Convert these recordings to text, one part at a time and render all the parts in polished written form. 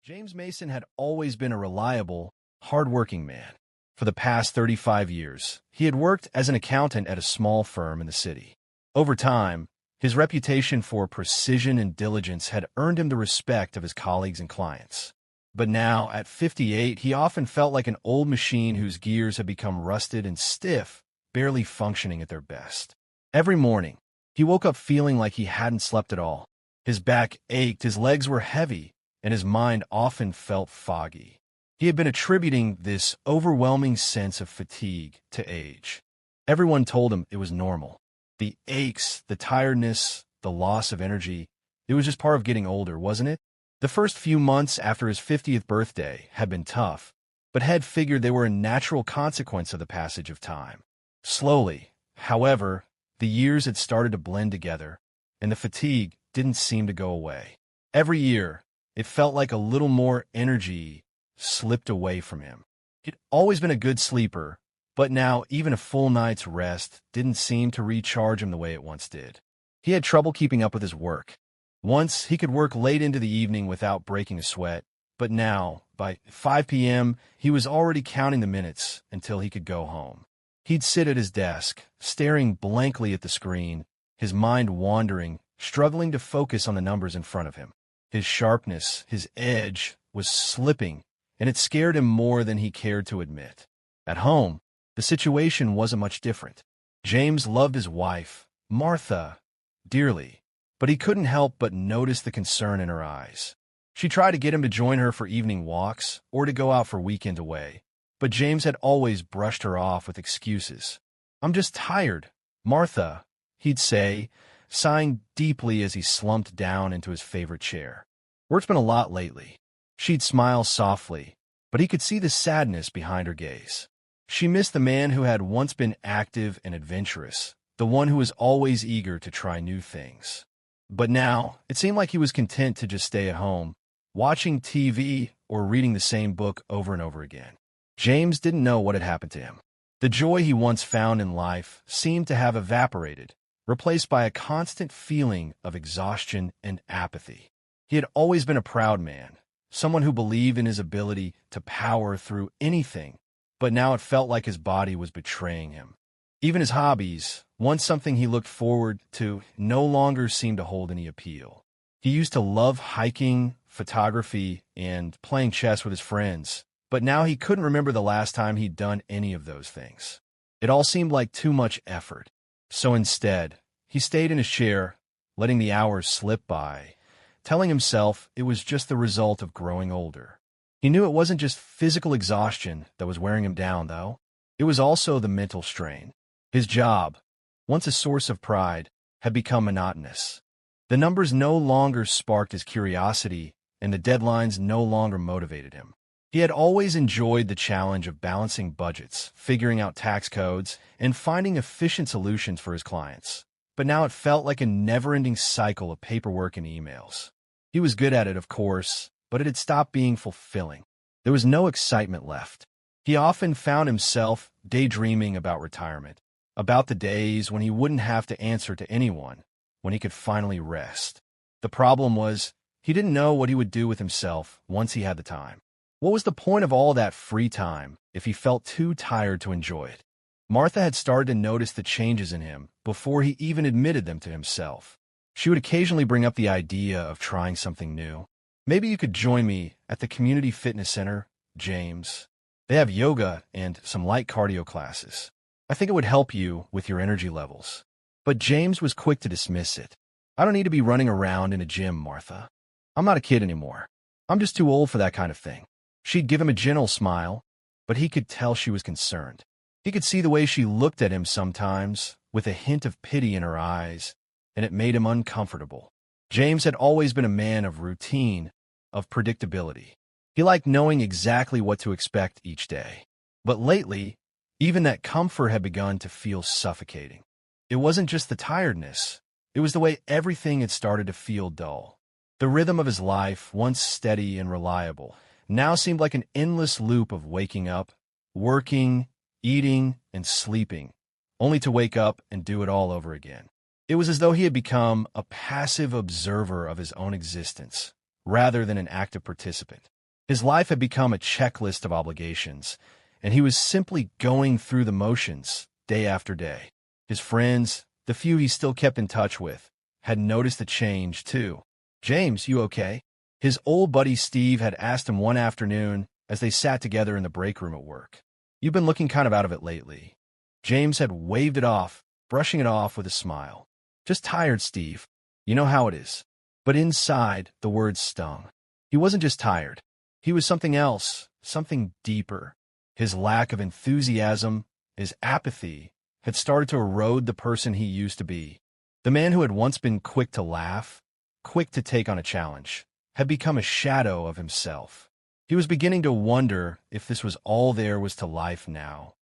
James Mason had always been a reliable, hard-working man. For the past 35 years, he had worked as an accountant at a small firm in the city. Over time, his reputation for precision and diligence had earned him the respect of his colleagues and clients. But now, at 58, he often felt like an old machine whose gears had become rusted and stiff, barely functioning at their best. Every morning, he woke up feeling like he hadn't slept at all. His back ached, his legs were heavy, and his mind often felt foggy. He had been attributing this overwhelming sense of fatigue to age. Everyone told him it was normal. The aches, the tiredness, the loss of energy, it was just part of getting older, wasn't it? The first few months after his 50th birthday had been tough, but Head figured they were a natural consequence of the passage of time. Slowly, however, the years had started to blend together, and the fatigue didn't seem to go away. Every year, it felt like a little more energy slipped away from him. He'd always been a good sleeper, but now even a full night's rest didn't seem to recharge him the way it once did. He had trouble keeping up with his work. Once, he could work late into the evening without breaking a sweat, but now, by 5 p.m., he was already counting the minutes until he could go home. He'd sit at his desk, staring blankly at the screen, his mind wandering, struggling to focus on the numbers in front of him. His sharpness, his edge, was slipping, and it scared him more than he cared to admit. At home, the situation wasn't much different. James loved his wife, Martha, dearly, but he couldn't help but notice the concern in her eyes. She tried to get him to join her for evening walks or to go out for weekend away, but James had always brushed her off with excuses. "I'm just tired, Martha," he'd say, sighing deeply as he slumped down into his favorite chair. "Work's been a lot lately." She'd smile softly, but he could see the sadness behind her gaze. She missed the man who had once been active and adventurous, the one who was always eager to try new things. But now, it seemed like he was content to just stay at home, watching TV or reading the same book over and over again. James didn't know what had happened to him. The joy he once found in life seemed to have evaporated, replaced by a constant feeling of exhaustion and apathy. He had always been a proud man, someone who believed in his ability to power through anything, but now it felt like his body was betraying him. Even his hobbies, once something he looked forward to, no longer seemed to hold any appeal. He used to love hiking, photography, and playing chess with his friends, but now he couldn't remember the last time he'd done any of those things. It all seemed like too much effort. So instead, he stayed in his chair, letting the hours slip by, telling himself it was just the result of growing older. He knew it wasn't just physical exhaustion that was wearing him down, though. It was also the mental strain. His job, once a source of pride, had become monotonous. The numbers no longer sparked his curiosity, and the deadlines no longer motivated him. He had always enjoyed the challenge of balancing budgets, figuring out tax codes, and finding efficient solutions for his clients. But now it felt like a never-ending cycle of paperwork and emails. He was good at it, of course, but it had stopped being fulfilling. There was no excitement left. He often found himself daydreaming about retirement, about the days when he wouldn't have to answer to anyone, when he could finally rest. The problem was, he didn't know what he would do with himself once he had the time. What was the point of all that free time if he felt too tired to enjoy it? Martha had started to notice the changes in him before he even admitted them to himself. She would occasionally bring up the idea of trying something new. "Maybe you could join me at the community fitness center, James. They have yoga and some light cardio classes. I think it would help you with your energy levels." But James was quick to dismiss it. "I don't need to be running around in a gym, Martha. I'm not a kid anymore. I'm just too old for that kind of thing." She'd give him a gentle smile, but he could tell she was concerned. He could see the way she looked at him sometimes, with a hint of pity in her eyes, and it made him uncomfortable. James had always been a man of routine, of predictability. He liked knowing exactly what to expect each day. But lately, even that comfort had begun to feel suffocating. It wasn't just the tiredness. It was the way everything had started to feel dull. The rhythm of his life, once steady and reliable, now seemed like an endless loop of waking up, working, eating, and sleeping, only to wake up and do it all over again. It was as though he had become a passive observer of his own existence, rather than an active participant. His life had become a checklist of obligations, and he was simply going through the motions day after day. His friends, the few he still kept in touch with, had noticed the change too. "James, you okay?" His old buddy Steve had asked him one afternoon as they sat together in the break room at work. "You've been looking kind of out of it lately." James had waved it off, brushing it off with a smile. "Just tired, Steve. You know how it is." But inside, the words stung. He wasn't just tired. He was something else, something deeper. His lack of enthusiasm, his apathy, had started to erode the person he used to be. The man who had once been quick to laugh, quick to take on a challenge, had become a shadow of himself. He was beginning to wonder if this was all there was to life now,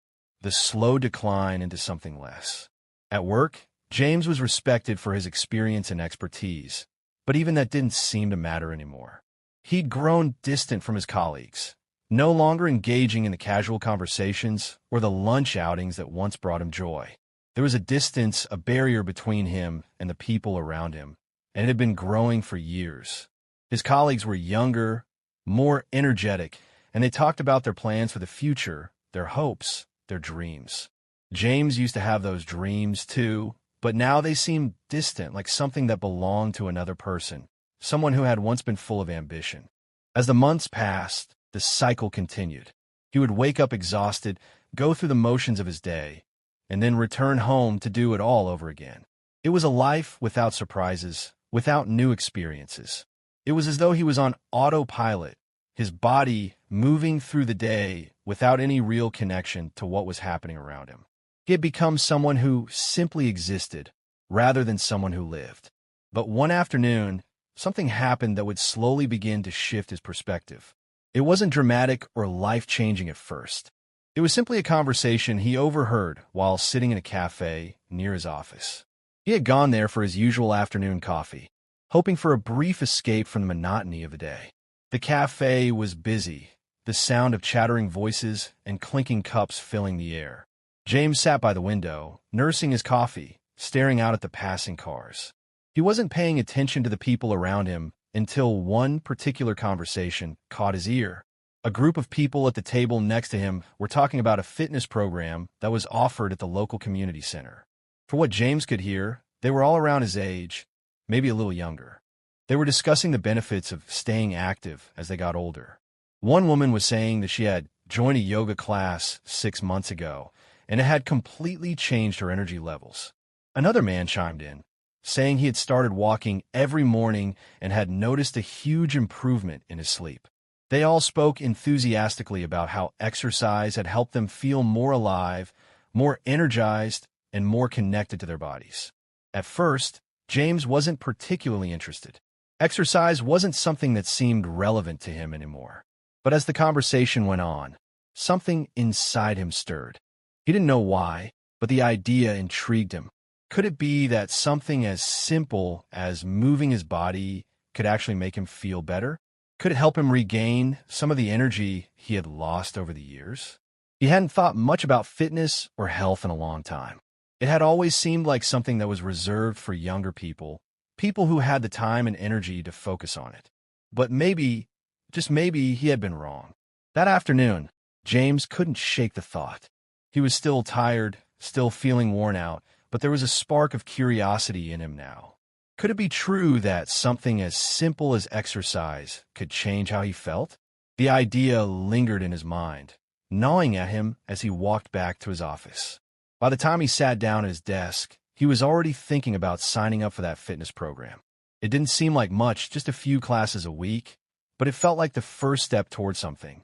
the slow decline into something less. At work, James was respected for his experience and expertise, but even that didn't seem to matter anymore. He'd grown distant from his colleagues, no longer engaging in the casual conversations or the lunch outings that once brought him joy. There was a distance, a barrier between him and the people around him, and it had been growing for years. His colleagues were younger, more energetic, and they talked about their plans for the future, their hopes, their dreams. James used to have those dreams too, but now they seemed distant, like something that belonged to another person, someone who had once been full of ambition. As the months passed, the cycle continued. He would wake up exhausted, go through the motions of his day, and then return home to do it all over again. It was a life without surprises, without new experiences. It was as though he was on autopilot, his body moving through the day without any real connection to what was happening around him. He had become someone who simply existed, rather than someone who lived. But one afternoon, something happened that would slowly begin to shift his perspective. It wasn't dramatic or life-changing at first. It was simply a conversation he overheard while sitting in a cafe near his office. He had gone there for his usual afternoon coffee, hoping for a brief escape from the monotony of the day. The cafe was busy, the sound of chattering voices and clinking cups filling the air. James sat by the window, nursing his coffee, staring out at the passing cars. He wasn't paying attention to the people around him until one particular conversation caught his ear. A group of people at the table next to him were talking about a fitness program that was offered at the local community center. For what James could hear, they were all around his age, maybe a little younger. They were discussing the benefits of staying active as they got older. One woman was saying that she had joined a yoga class 6 months ago, and it had completely changed her energy levels. Another man chimed in, saying he had started walking every morning and had noticed a huge improvement in his sleep. They all spoke enthusiastically about how exercise had helped them feel more alive, more energized, and more connected to their bodies. At first, James wasn't particularly interested. Exercise wasn't something that seemed relevant to him anymore. But as the conversation went on, something inside him stirred. He didn't know why, but the idea intrigued him. Could it be that something as simple as moving his body could actually make him feel better? Could it help him regain some of the energy he had lost over the years? He hadn't thought much about fitness or health in a long time. It had always seemed like something that was reserved for younger people, people who had the time and energy to focus on it. But maybe, just maybe, he had been wrong. That afternoon, James couldn't shake the thought. He was still tired, still feeling worn out, but there was a spark of curiosity in him now. Could it be true that something as simple as exercise could change how he felt? The idea lingered in his mind, gnawing at him as he walked back to his office. By the time he sat down at his desk, he was already thinking about signing up for that fitness program. It didn't seem like much, just a few classes a week, but it felt like the first step toward something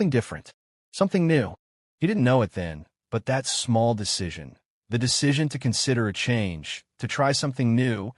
different, something new. He didn't know it then, but that small decision, the decision to consider a change, to try something new,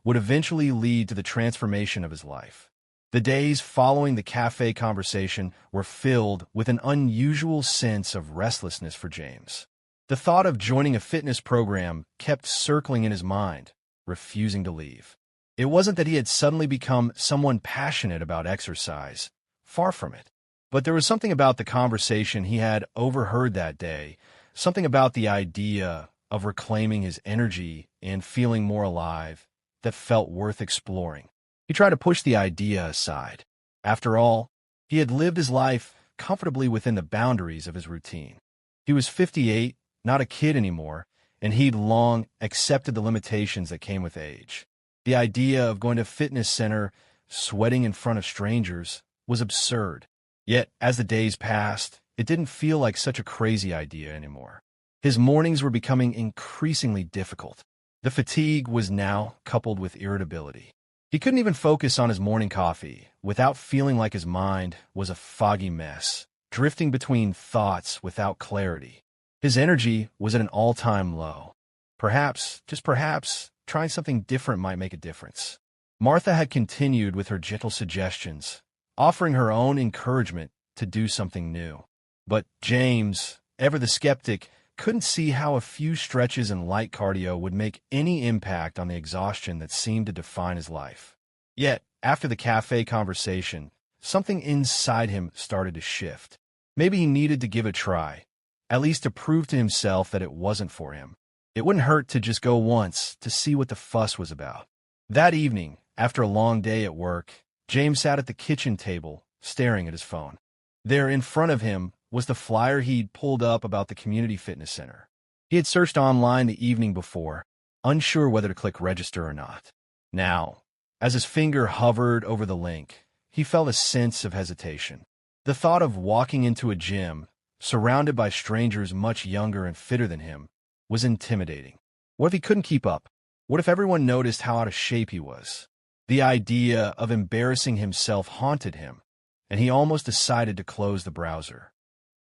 would eventually lead to the transformation of his life. The days following the cafe conversation were filled with an unusual sense of restlessness for James. The thought of joining a fitness program kept circling in his mind, refusing to leave. It wasn't that he had suddenly become someone passionate about exercise, far from it. But there was something about the conversation he had overheard that day, something about the idea of reclaiming his energy and feeling more alive, that felt worth exploring. He tried to push the idea aside. After all, He had lived his life comfortably within the boundaries of his routine. He was 58, not a kid anymore, and he'd long accepted the limitations that came with age. The idea of going to a fitness center, sweating in front of strangers, was absurd. Yet, as the days passed, it didn't feel like such a crazy idea anymore. His mornings were becoming increasingly difficult. The fatigue was now coupled with irritability. He couldn't even focus on his morning coffee without feeling like his mind was a foggy mess, drifting between thoughts without clarity. His energy was at an all-time low. Perhaps, just perhaps, trying something different might make a difference. Martha had continued with her gentle suggestions, offering her own encouragement to do something new. But James, ever the skeptic, couldn't see how a few stretches and light cardio would make any impact on the exhaustion that seemed to define his life. Yet, after the cafe conversation, something inside him started to shift. Maybe he needed to give it a try, at least to prove to himself that it wasn't for him. It wouldn't hurt to just go once to see what the fuss was about. That evening, after a long day at work, James sat at the kitchen table, staring at his phone. There in front of him was the flyer he'd pulled up about the community fitness center. He had searched online the evening before, unsure whether to click register or not. Now, as his finger hovered over the link, he felt a sense of hesitation. The thought of walking into a gym, surrounded by strangers much younger and fitter than him, was intimidating. What if he couldn't keep up? What if everyone noticed how out of shape he was? The idea of embarrassing himself haunted him, and he almost decided to close the browser.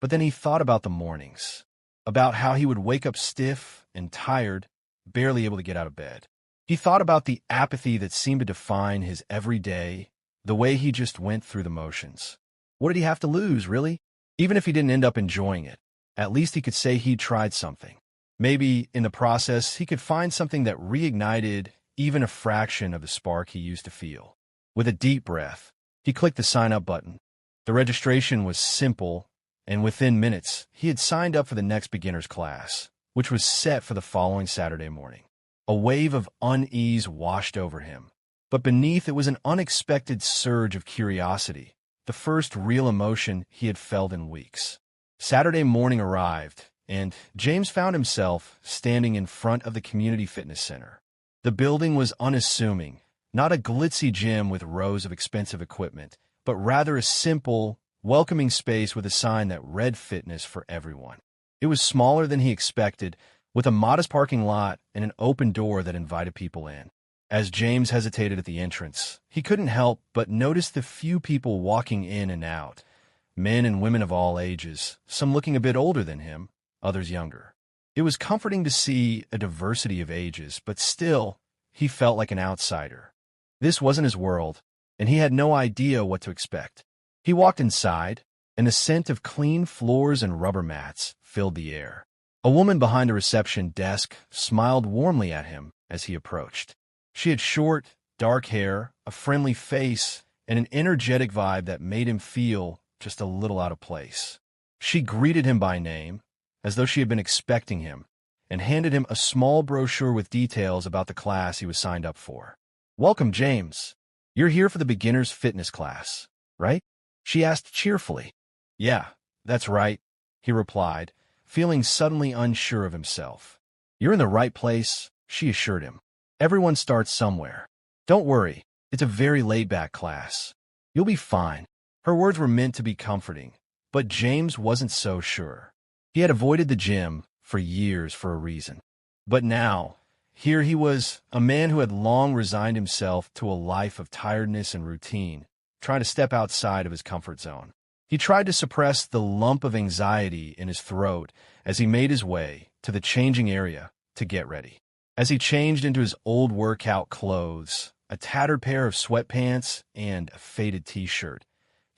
But then he thought about the mornings, about how he would wake up stiff and tired, barely able to get out of bed. He thought about the apathy that seemed to define his every day, the way he just went through the motions. What did he have to lose, really? Even if he didn't end up enjoying it, at least he could say he'd tried something. Maybe, in the process, he could find something that reignited even a fraction of the spark he used to feel. With a deep breath, he clicked the sign-up button. The registration was simple, and within minutes, he had signed up for the next beginner's class, which was set for the following Saturday morning. A wave of unease washed over him, but beneath it was an unexpected surge of curiosity, the first real emotion he had felt in weeks. Saturday morning arrived, and James found himself standing in front of the community fitness center. The building was unassuming, not a glitzy gym with rows of expensive equipment, but rather a simple, welcoming space with a sign that read fitness for everyone. It was smaller than he expected, with a modest parking lot and an open door that invited people in. As James hesitated at the entrance, he couldn't help but notice the few people walking in and out, men and women of all ages, some looking a bit older than him, others younger. It was comforting to see a diversity of ages, but still, he felt like an outsider. This wasn't his world, and he had no idea what to expect. He walked inside, and the scent of clean floors and rubber mats filled the air. A woman behind the reception desk smiled warmly at him as he approached. She had short, dark hair, a friendly face, and an energetic vibe that made him feel just a little out of place. She greeted him by name, as though she had been expecting him, and handed him a small brochure with details about the class he was signed up for. "Welcome, James. You're here for the beginner's fitness class, right?" she asked cheerfully. "Yeah, that's right," he replied, feeling suddenly unsure of himself. "You're in the right place," she assured him. "Everyone starts somewhere. Don't worry, it's a very laid-back class. You'll be fine." Her words were meant to be comforting, but James wasn't so sure. He had avoided the gym for years for a reason. But now, here he was, a man who had long resigned himself to a life of tiredness and routine, trying to step outside of his comfort zone. He tried to suppress the lump of anxiety in his throat as he made his way to the changing area to get ready. As he changed into his old workout clothes, a tattered pair of sweatpants and a faded t-shirt,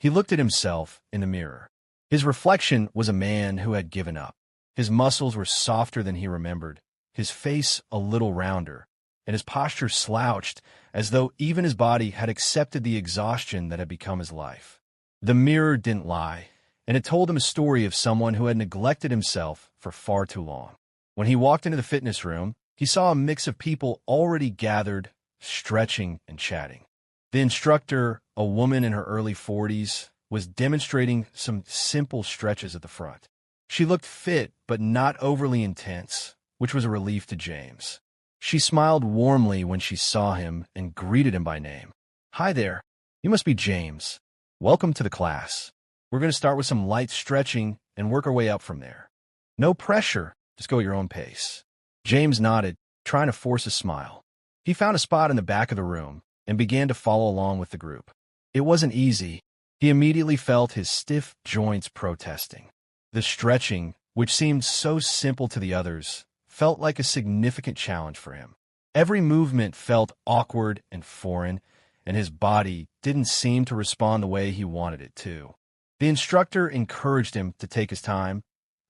he looked at himself in the mirror. His reflection was a man who had given up. His muscles were softer than he remembered, his face a little rounder, and his posture slouched as though even his body had accepted the exhaustion that had become his life. The mirror didn't lie, and it told him a story of someone who had neglected himself for far too long. When he walked into the fitness room, he saw a mix of people already gathered, stretching and chatting. The instructor, a woman in her early 40s, was demonstrating some simple stretches at the front. She looked fit but not overly intense, which was a relief to James. She smiled warmly when she saw him and greeted him by name. "Hi there. You must be James. Welcome to the class. We're going to start with some light stretching and work our way up from there. No pressure, just go at your own pace." James nodded, trying to force a smile. He found a spot in the back of the room and began to follow along with the group. It wasn't easy. He immediately felt his stiff joints protesting. The stretching, which seemed so simple to the others, felt like a significant challenge for him. Every movement felt awkward and foreign, and his body didn't seem to respond the way he wanted it to. The instructor encouraged him to take his time,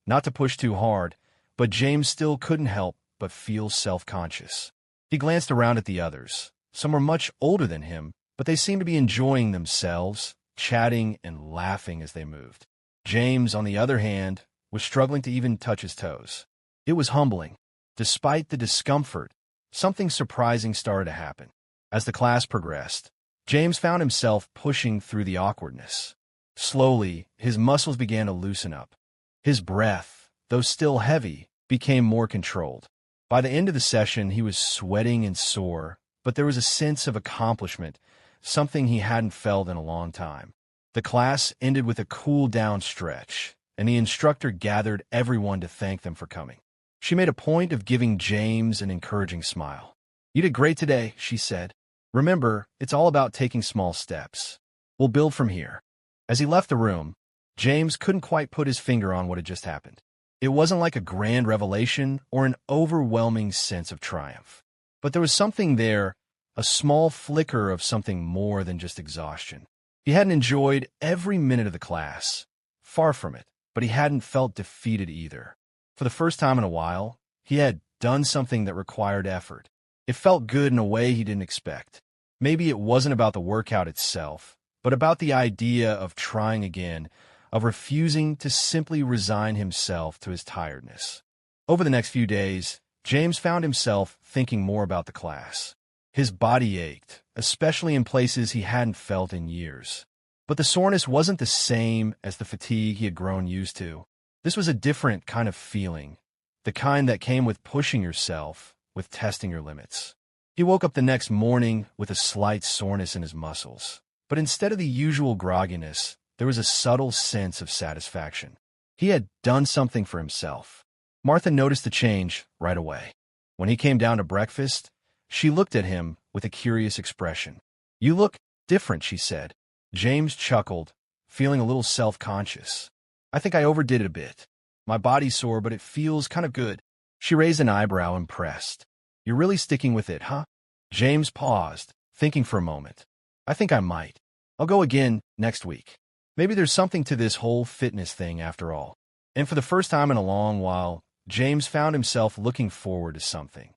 not to push too hard, but James still couldn't help but feel self-conscious. He glanced around at the others. Some were much older than him, but they seemed to be enjoying themselves, chatting and laughing as they moved. James, on the other hand, was struggling to even touch his toes. It was humbling. Despite the discomfort, something surprising started to happen. As the class progressed, James found himself pushing through the awkwardness. Slowly, his muscles began to loosen up. His breath, though still heavy, became more controlled. By the end of the session, he was sweating and sore, but there was a sense of accomplishment, something he hadn't felt in a long time. The class ended with a cool-down stretch, and the instructor gathered everyone to thank them for coming. She made a point of giving James an encouraging smile. "You did great today," she said. "Remember, it's all about taking small steps. We'll build from here." As he left the room, James couldn't quite put his finger on what had just happened. It wasn't like a grand revelation or an overwhelming sense of triumph. But there was something there, a small flicker of something more than just exhaustion. He hadn't enjoyed every minute of the class. Far from it, but he hadn't felt defeated either. For the first time in a while, he had done something that required effort. It felt good in a way he didn't expect. Maybe it wasn't about the workout itself, but about the idea of trying again, of refusing to simply resign himself to his tiredness. Over the next few days, James found himself thinking more about the class. His body ached, especially in places he hadn't felt in years. But the soreness wasn't the same as the fatigue he had grown used to. This was a different kind of feeling, the kind that came with pushing yourself, with testing your limits. He woke up the next morning with a slight soreness in his muscles. But instead of the usual grogginess, there was a subtle sense of satisfaction. He had done something for himself. Martha noticed the change right away. When he came down to breakfast, she looked at him with a curious expression. "You look different," she said. James chuckled, feeling a little self-conscious. "I think I overdid it a bit. My body's sore, but it feels kind of good." She raised an eyebrow, impressed. "You're really sticking with it, huh?" James paused, thinking for a moment. "I think I might. I'll go again next week. Maybe there's something to this whole fitness thing after all." And for the first time in a long while, James found himself looking forward to something.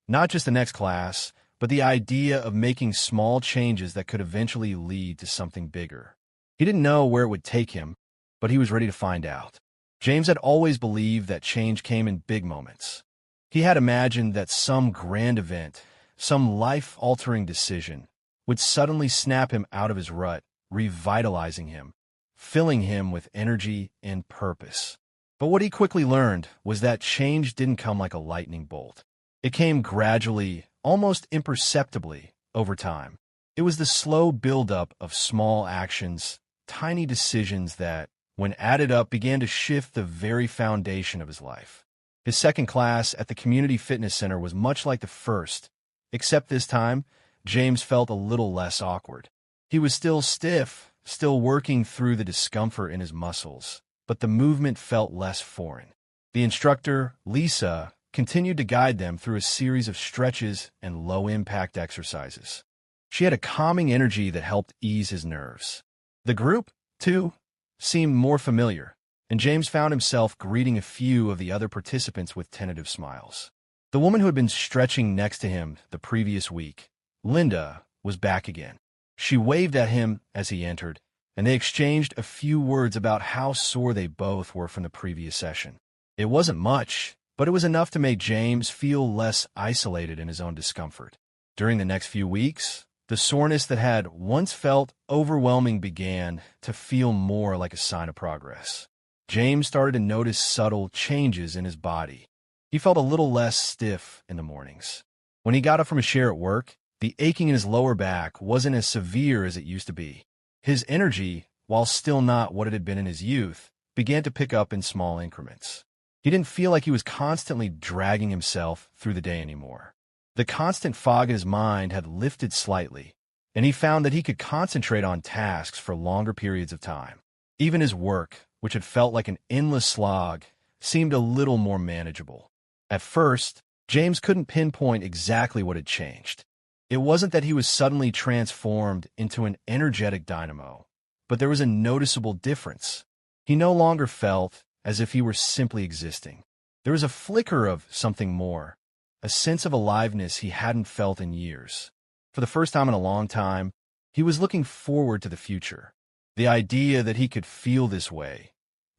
Not just the next class, but the idea of making small changes that could eventually lead to something bigger. He didn't know where it would take him, but he was ready to find out. James had always believed that change came in big moments. He had imagined that some grand event, some life-altering decision, would suddenly snap him out of his rut, revitalizing him, filling him with energy and purpose. But what he quickly learned was that change didn't come like a lightning bolt. It came gradually, almost imperceptibly, over time. It was the slow buildup of small actions, tiny decisions that, when added up, began to shift the very foundation of his life. His second class at the community fitness center was much like the first, except this time, James felt a little less awkward. He was still stiff, still working through the discomfort in his muscles, but the movement felt less foreign. The instructor, Lisa, continued to guide them through a series of stretches and low-impact exercises. She had a calming energy that helped ease his nerves. The group, too, seemed more familiar, and James found himself greeting a few of the other participants with tentative smiles. The woman who had been stretching next to him the previous week, Linda, was back again. She waved at him as he entered, and they exchanged a few words about how sore they both were from the previous session. It wasn't much, but it was enough to make James feel less isolated in his own discomfort. During the next few weeks, The soreness that had once felt overwhelming began to feel more like a sign of progress. James started to notice subtle changes in his body. He felt a little less stiff in the mornings. When he got up from his chair at work, the aching in his lower back wasn't as severe as it used to be. His energy, while still not what it had been in his youth, began to pick up in small increments. He didn't feel like he was constantly dragging himself through the day anymore. The constant fog in his mind had lifted slightly, and he found that he could concentrate on tasks for longer periods of time. Even his work, which had felt like an endless slog, seemed a little more manageable. At first, James couldn't pinpoint exactly what had changed. It wasn't that he was suddenly transformed into an energetic dynamo, but there was a noticeable difference. He no longer felt as if he were simply existing. There was a flicker of something more, a sense of aliveness he hadn't felt in years. For the first time in a long time, he was looking forward to the future. The idea that he could feel this way,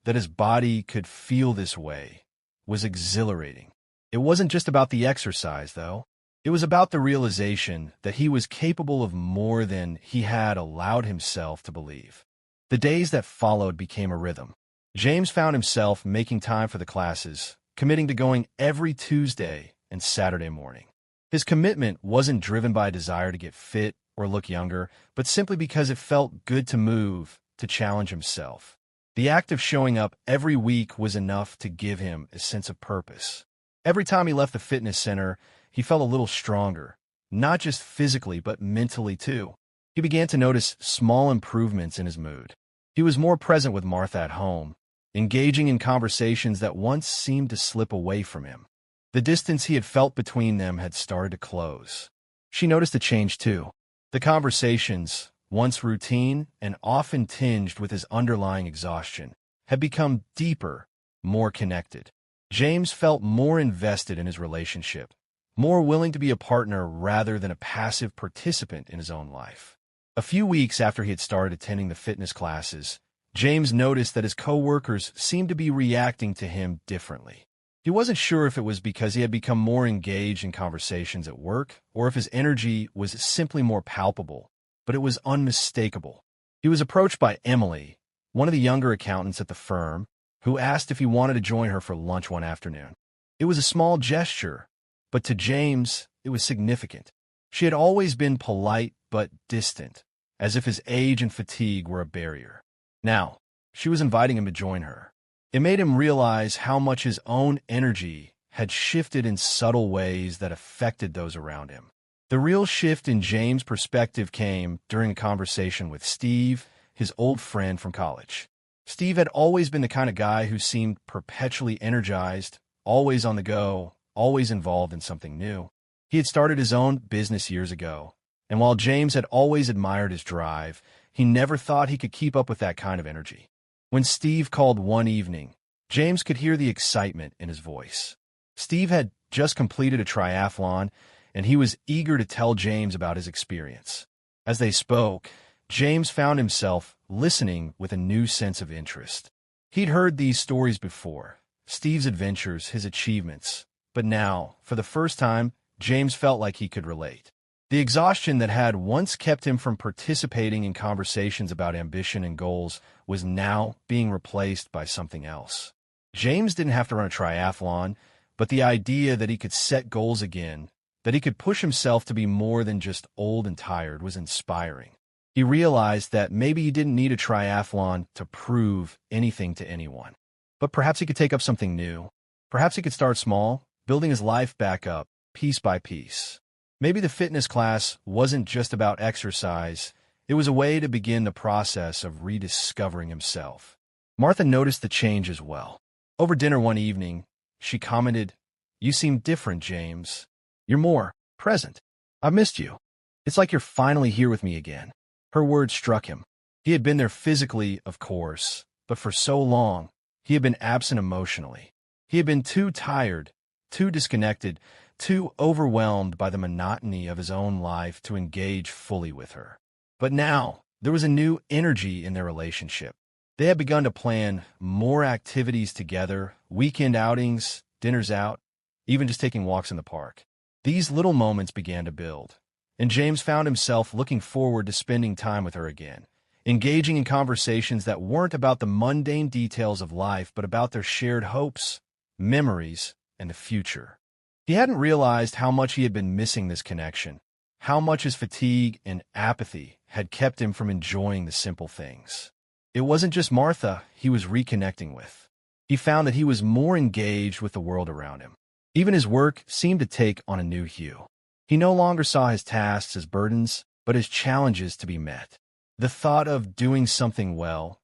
that his body could feel this way, was exhilarating. It wasn't just about the exercise, though. It was about the realization that he was capable of more than he had allowed himself to believe. The days that followed became a rhythm. James found himself making time for the classes, committing to going every Tuesday and Saturday morning. His commitment wasn't driven by a desire to get fit or look younger, but simply because it felt good to move, to challenge himself. The act of showing up every week was enough to give him a sense of purpose. Every time he left the fitness center, he felt a little stronger, not just physically, but mentally too. He began to notice small improvements in his mood. He was more present with Martha at home, engaging in conversations that once seemed to slip away from him. The distance he had felt between them had started to close. She noticed a change too. The conversations, once routine and often tinged with his underlying exhaustion, had become deeper, more connected. James felt more invested in his relationship, more willing to be a partner rather than a passive participant in his own life. A few weeks after he had started attending the fitness classes, James noticed that his coworkers seemed to be reacting to him differently. He wasn't sure if it was because he had become more engaged in conversations at work or if his energy was simply more palpable, but it was unmistakable. He was approached by Emily, one of the younger accountants at the firm, who asked if he wanted to join her for lunch one afternoon. It was a small gesture, but to James, it was significant. She had always been polite but distant, as if his age and fatigue were a barrier. Now, she was inviting him to join her. It made him realize how much his own energy had shifted in subtle ways that affected those around him. The real shift in James' perspective came during a conversation with Steve, his old friend from college. Steve had always been the kind of guy who seemed perpetually energized, always on the go, always involved in something new. He had started his own business years ago, and while James had always admired his drive, he never thought he could keep up with that kind of energy. When Steve called one evening, James could hear the excitement in his voice. Steve had just completed a triathlon, and he was eager to tell James about his experience. As they spoke, James found himself listening with a new sense of interest. He'd heard these stories before, Steve's adventures, his achievements, but now, for the first time, James felt like he could relate. The exhaustion that had once kept him from participating in conversations about ambition and goals was now being replaced by something else. James didn't have to run a triathlon, but the idea that he could set goals again, that he could push himself to be more than just old and tired, was inspiring. He realized that maybe he didn't need a triathlon to prove anything to anyone. But perhaps he could take up something new. Perhaps he could start small, building his life back up, piece by piece. Maybe the fitness class wasn't just about exercise. It was a way to begin the process of rediscovering himself. Martha noticed the change as well. Over dinner one evening, she commented, "You seem different, James. You're more present. I've missed you. It's like you're finally here with me again." Her words struck him. He had been there physically, of course, but for so long, he had been absent emotionally. He had been too tired, too disconnected, too overwhelmed by the monotony of his own life to engage fully with her. But now, there was a new energy in their relationship. They had begun to plan more activities together, weekend outings, dinners out, even just taking walks in the park. These little moments began to build, and James found himself looking forward to spending time with her again, engaging in conversations that weren't about the mundane details of life but about their shared hopes, memories, and the future. He hadn't realized how much he had been missing this connection, how much his fatigue and apathy had kept him from enjoying the simple things. It wasn't just Martha he was reconnecting with. He found that he was more engaged with the world around him. Even his work seemed to take on a new hue. He no longer saw his tasks as burdens, but as challenges to be met. The thought of doing something well,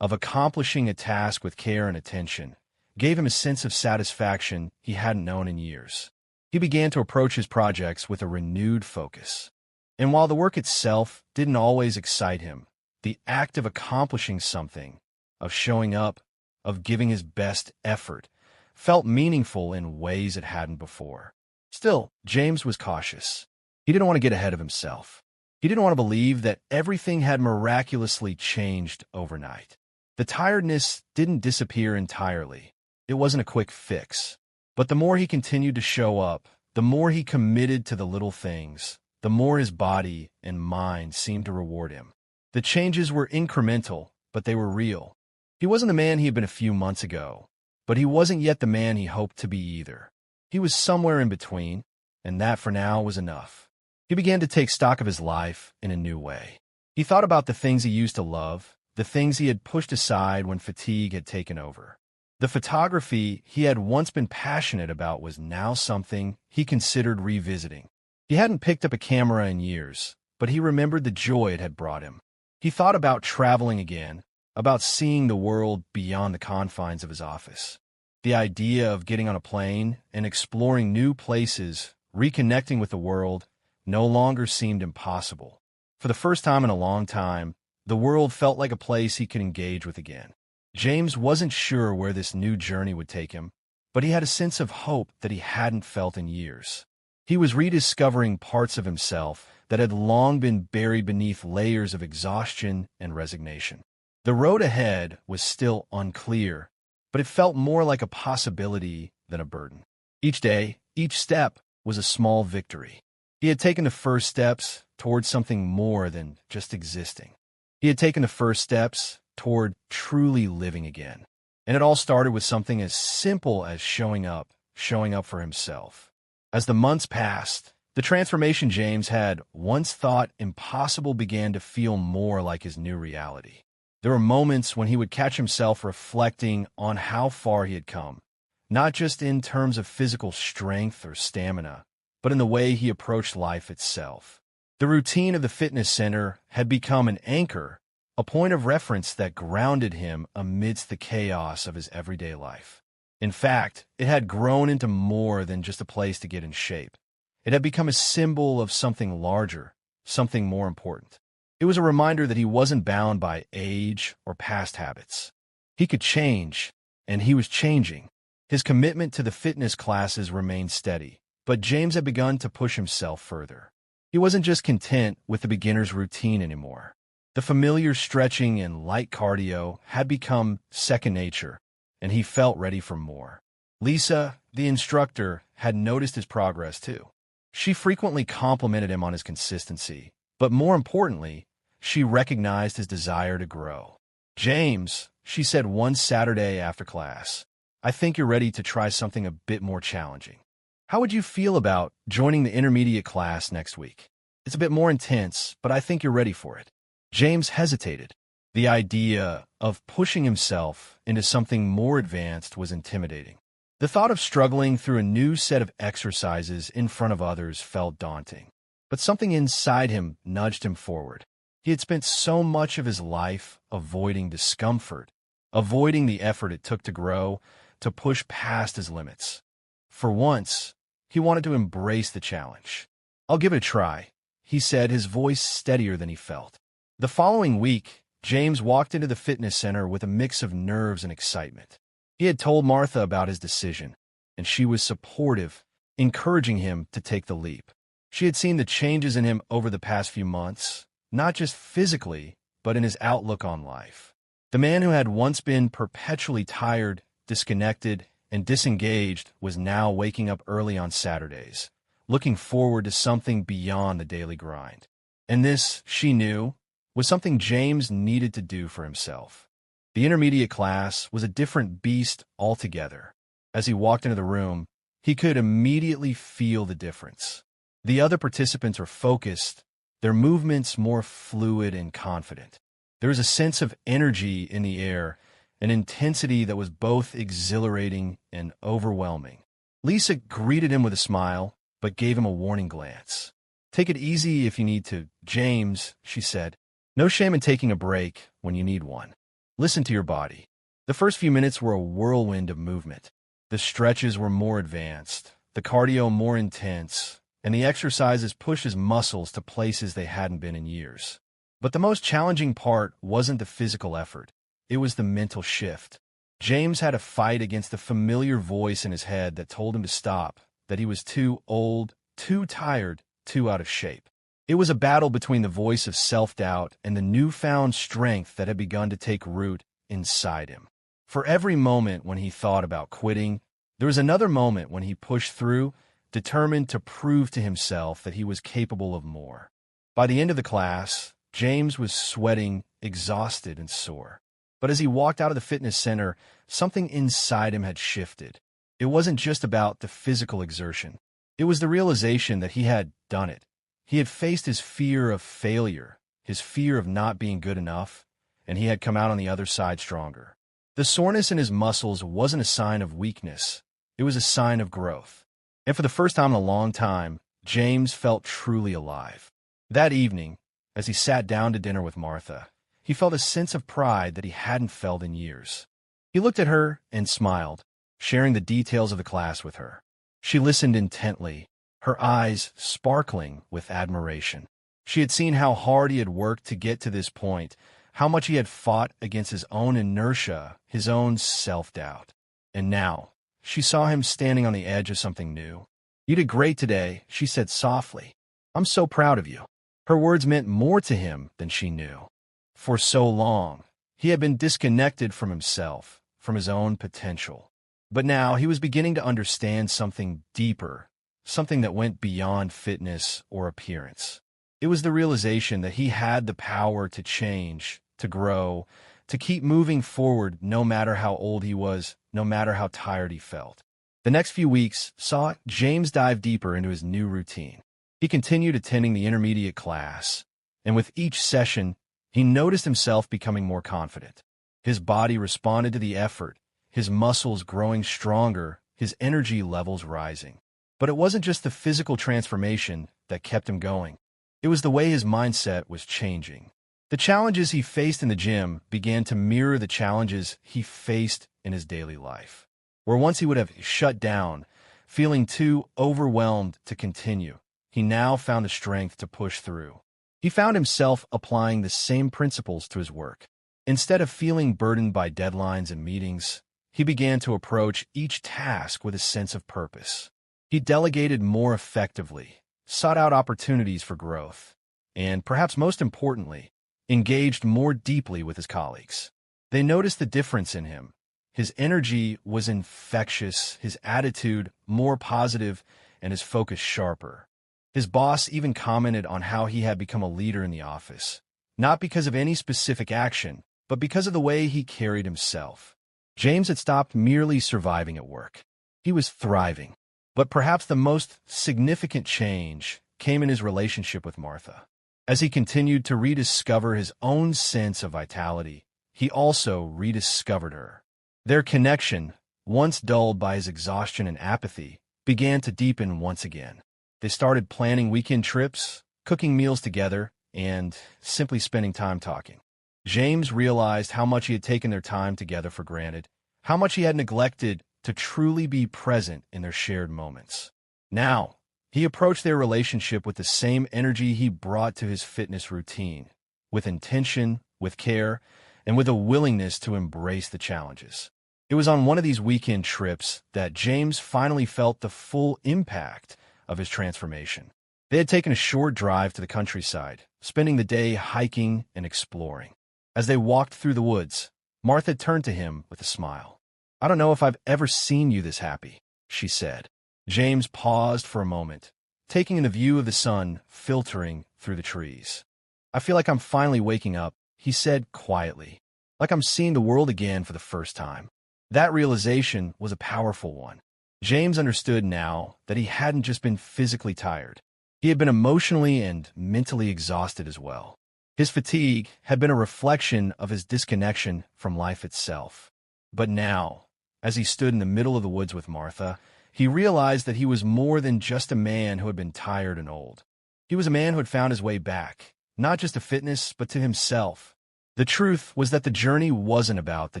of accomplishing a task with care and attention, gave him a sense of satisfaction he hadn't known in years. He began to approach his projects with a renewed focus. And while the work itself didn't always excite him, the act of accomplishing something, of showing up, of giving his best effort, felt meaningful in ways it hadn't before. Still, James was cautious. He didn't want to get ahead of himself. He didn't want to believe that everything had miraculously changed overnight. The tiredness didn't disappear entirely. It wasn't a quick fix. But the more he continued to show up, the more he committed to the little things, the more his body and mind seemed to reward him. The changes were incremental, but they were real. He wasn't the man he had been a few months ago, but he wasn't yet the man he hoped to be either. He was somewhere in between, and that for now was enough. He began to take stock of his life in a new way. He thought about the things he used to love, the things he had pushed aside when fatigue had taken over. The photography he had once been passionate about was now something he considered revisiting. He hadn't picked up a camera in years, but he remembered the joy it had brought him. He thought about traveling again, about seeing the world beyond the confines of his office. The idea of getting on a plane and exploring new places, reconnecting with the world, no longer seemed impossible. For the first time in a long time, the world felt like a place he could engage with again. James wasn't sure where this new journey would take him, but he had a sense of hope that he hadn't felt in years. He was rediscovering parts of himself that had long been buried beneath layers of exhaustion and resignation. The road ahead was still unclear, but it felt more like a possibility than a burden. Each day, each step was a small victory. He had taken the first steps toward something more than just existing. He had taken the first steps toward truly living again. And it all started with something as simple as showing up for himself. As the months passed, the transformation James had once thought impossible began to feel more like his new reality. There were moments when he would catch himself reflecting on how far he had come, not just in terms of physical strength or stamina, but in the way he approached life itself. The routine of the fitness center had become an anchor, a point of reference that grounded him amidst the chaos of his everyday life. In fact, it had grown into more than just a place to get in shape. It had become a symbol of something larger, something more important. It was a reminder that he wasn't bound by age or past habits. He could change, and he was changing. His commitment to the fitness classes remained steady, but James had begun to push himself further. He wasn't just content with the beginner's routine anymore. The familiar stretching and light cardio had become second nature, and he felt ready for more. Lisa, the instructor, had noticed his progress too. She frequently complimented him on his consistency, but more importantly, she recognized his desire to grow. "James," she said one Saturday after class, "I think you're ready to try something a bit more challenging. How would you feel about joining the intermediate class next week? It's a bit more intense, but I think you're ready for it." James hesitated. The idea of pushing himself into something more advanced was intimidating. The thought of struggling through a new set of exercises in front of others felt daunting. But something inside him nudged him forward. He had spent so much of his life avoiding discomfort, avoiding the effort it took to grow, to push past his limits. For once, he wanted to embrace the challenge. "I'll give it a try," he said, his voice steadier than he felt. The following week, James walked into the fitness center with a mix of nerves and excitement. He had told Martha about his decision, and she was supportive, encouraging him to take the leap. She had seen the changes in him over the past few months, not just physically, but in his outlook on life. The man who had once been perpetually tired, disconnected, and disengaged was now waking up early on Saturdays, looking forward to something beyond the daily grind. And this, she knew, was something James needed to do for himself. The intermediate class was a different beast altogether. As he walked into the room, he could immediately feel the difference. The other participants were focused, their movements more fluid and confident. There was a sense of energy in the air, an intensity that was both exhilarating and overwhelming. Lisa greeted him with a smile, but gave him a warning glance. "Take it easy if you need to, James," she said. "No shame in taking a break when you need one. Listen to your body." The first few minutes were a whirlwind of movement. The stretches were more advanced, the cardio more intense, and the exercises pushed his muscles to places they hadn't been in years. But the most challenging part wasn't the physical effort. It was the mental shift. James had to fight against the familiar voice in his head that told him to stop, that he was too old, too tired, too out of shape. It was a battle between the voice of self-doubt and the newfound strength that had begun to take root inside him. For every moment when he thought about quitting, there was another moment when he pushed through, determined to prove to himself that he was capable of more. By the end of the class, James was sweating, exhausted and sore. But as he walked out of the fitness center, something inside him had shifted. It wasn't just about the physical exertion. It was the realization that he had done it. He had faced his fear of failure, his fear of not being good enough, and he had come out on the other side stronger. The soreness in his muscles wasn't a sign of weakness. It was a sign of growth. And for the first time in a long time, James felt truly alive. That evening, as he sat down to dinner with Martha, he felt a sense of pride that he hadn't felt in years. He looked at her and smiled, sharing the details of the class with her. She listened intently, her eyes sparkling with admiration. She had seen how hard he had worked to get to this point, how much he had fought against his own inertia, his own self-doubt. And now, she saw him standing on the edge of something new. "You did great today," she said softly. "I'm so proud of you." Her words meant more to him than she knew. For so long, he had been disconnected from himself, from his own potential. But now he was beginning to understand something deeper, something that went beyond fitness or appearance. It was the realization that he had the power to change, to grow, to keep moving forward no matter how old he was, no matter how tired he felt. The next few weeks saw James dive deeper into his new routine. He continued attending the intermediate class, and with each session, he noticed himself becoming more confident. His body responded to the effort, his muscles growing stronger, his energy levels rising. But it wasn't just the physical transformation that kept him going. It was the way his mindset was changing. The challenges he faced in the gym began to mirror the challenges he faced in his daily life. Where once he would have shut down, feeling too overwhelmed to continue, he now found the strength to push through. He found himself applying the same principles to his work. Instead of feeling burdened by deadlines and meetings, he began to approach each task with a sense of purpose. He delegated more effectively, sought out opportunities for growth, and, perhaps most importantly, engaged more deeply with his colleagues. They noticed the difference in him. His energy was infectious, his attitude more positive, and his focus sharper. His boss even commented on how he had become a leader in the office, not because of any specific action, but because of the way he carried himself. James had stopped merely surviving at work. He was thriving. But perhaps the most significant change came in his relationship with Martha. As he continued to rediscover his own sense of vitality, he also rediscovered her. Their connection, once dulled by his exhaustion and apathy, began to deepen once again. They started planning weekend trips, cooking meals together, and simply spending time talking. James realized how much he had taken their time together for granted, how much he had neglected to truly be present in their shared moments. Now, he approached their relationship with the same energy he brought to his fitness routine, with intention, with care, and with a willingness to embrace the challenges. It was on one of these weekend trips that James finally felt the full impact of his transformation. They had taken a short drive to the countryside, spending the day hiking and exploring. As they walked through the woods, Martha turned to him with a smile. "I don't know if I've ever seen you this happy," she said. James paused for a moment, taking in the view of the sun filtering through the trees. "I feel like I'm finally waking up," he said quietly. "Like I'm seeing the world again for the first time." That realization was a powerful one. James understood now that he hadn't just been physically tired. He had been emotionally and mentally exhausted as well. His fatigue had been a reflection of his disconnection from life itself. But now, as he stood in the middle of the woods with Martha, he realized that he was more than just a man who had been tired and old. He was a man who had found his way back, not just to fitness, but to himself. The truth was that the journey wasn't about the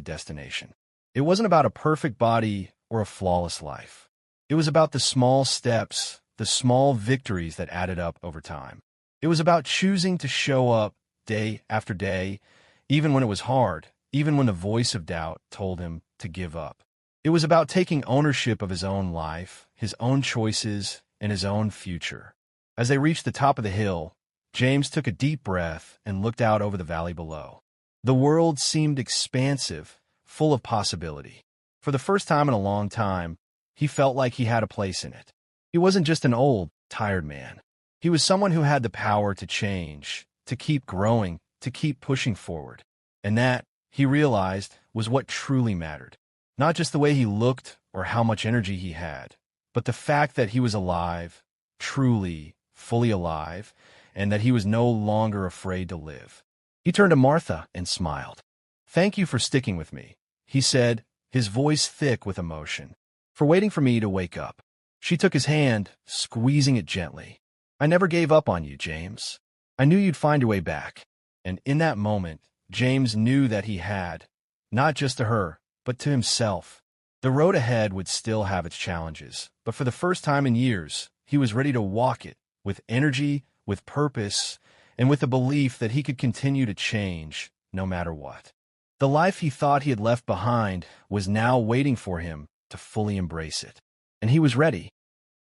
destination. It wasn't about a perfect body or a flawless life. It was about the small steps, the small victories that added up over time. It was about choosing to show up day after day, even when it was hard, even when the voice of doubt told him to give up. It was about taking ownership of his own life, his own choices, and his own future. As they reached the top of the hill, James took a deep breath and looked out over the valley below. The world seemed expansive, full of possibility. For the first time in a long time, he felt like he had a place in it. He wasn't just an old, tired man. He was someone who had the power to change, to keep growing, to keep pushing forward. And that, he realized, was what truly mattered. Not just the way he looked or how much energy he had, but the fact that he was alive, truly, fully alive, and that he was no longer afraid to live. He turned to Martha and smiled. "Thank you for sticking with me," he said, his voice thick with emotion, "for waiting for me to wake up." She took his hand, squeezing it gently. "I never gave up on you, James. I knew you'd find your way back." And in that moment, James knew that he had, not just to her, but to himself. The road ahead would still have its challenges, but for the first time in years, he was ready to walk it, with energy, with purpose, and with the belief that he could continue to change, no matter what. The life he thought he had left behind was now waiting for him to fully embrace it. And he was ready.